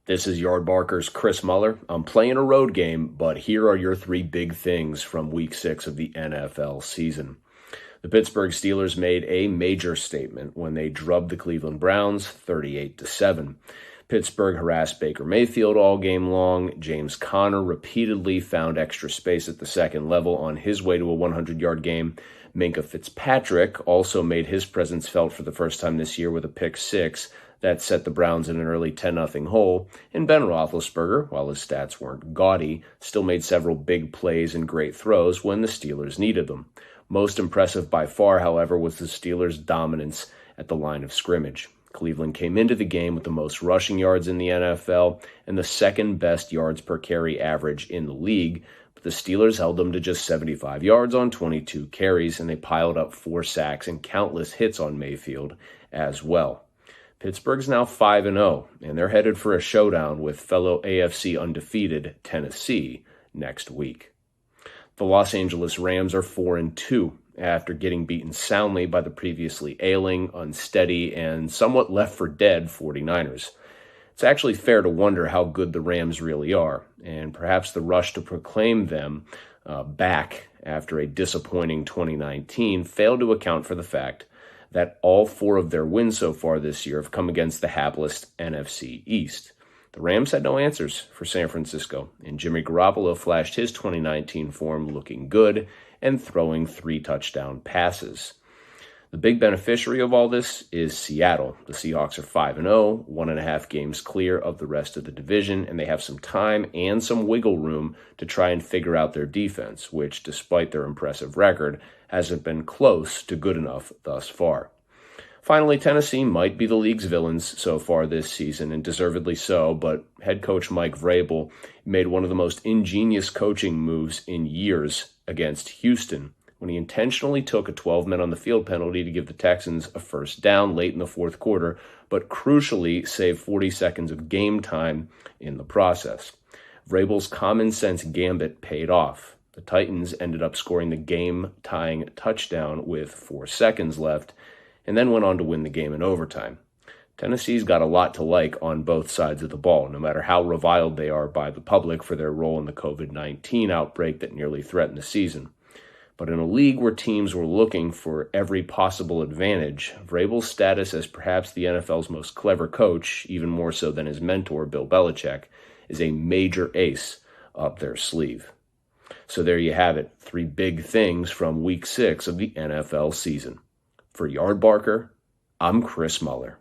This is Yardbarker's Chris Mueller. I'm playing a road game, but here are your three big things from Week 6 of the NFL season. The Pittsburgh Steelers made a major statement when they drubbed the Cleveland Browns 38-7. Pittsburgh harassed Baker Mayfield all game long. James Conner repeatedly found extra space at the second level on his way to a 100-yard game. Minkah Fitzpatrick also made his presence felt for the first time this year with a pick six that set the Browns in an early 10-0 hole, and Ben Roethlisberger, while his stats weren't gaudy, still made several big plays and great throws when the Steelers needed them. Most impressive by far, however, was the Steelers' dominance at the line of scrimmage. Cleveland came into the game with the most rushing yards in the NFL and the second best yards per carry average in the league, but the Steelers held them to just 75 yards on 22 carries, and they piled up 4 sacks and countless hits on Mayfield as well. Pittsburgh's now 5-0, and they're headed for a showdown with fellow AFC undefeated Tennessee next week. The Los Angeles Rams are 4-2 after getting beaten soundly by the previously ailing, unsteady, and somewhat left-for-dead 49ers. It's actually fair to wonder how good the Rams really are, and perhaps the rush to proclaim them back after a disappointing 2019 failed to account for the fact that all 4 of their wins so far this year have come against the hapless NFC East. The Rams had no answers for San Francisco, and Jimmy Garoppolo flashed his 2019 form looking good and throwing 3 touchdown passes. The big beneficiary of all this is Seattle. The Seahawks are 5-0, 1.5 games clear of the rest of the division, and they have some time and some wiggle room to try and figure out their defense, which, despite their impressive record, hasn't been close to good enough thus far. Finally, Tennessee might be the league's villains so far this season, and deservedly so, but head coach Mike Vrabel made one of the most ingenious coaching moves in years against Houston when he intentionally took a 12-men on the field penalty to give the Texans a first down late in the fourth quarter, but crucially saved 40 seconds of game time in the process. Vrabel's common sense gambit paid off. The Titans ended up scoring the game-tying touchdown with 4 seconds left, and then went on to win the game in overtime. Tennessee's got a lot to like on both sides of the ball, no matter how reviled they are by the public for their role in the COVID-19 outbreak that nearly threatened the season. But in a league where teams were looking for every possible advantage, Vrabel's status as perhaps the NFL's most clever coach, even more so than his mentor, Bill Belichick, is a major ace up their sleeve. So there you have it, 3 big things from Week 6 of the NFL season. For Yardbarker, I'm Chris Mueller.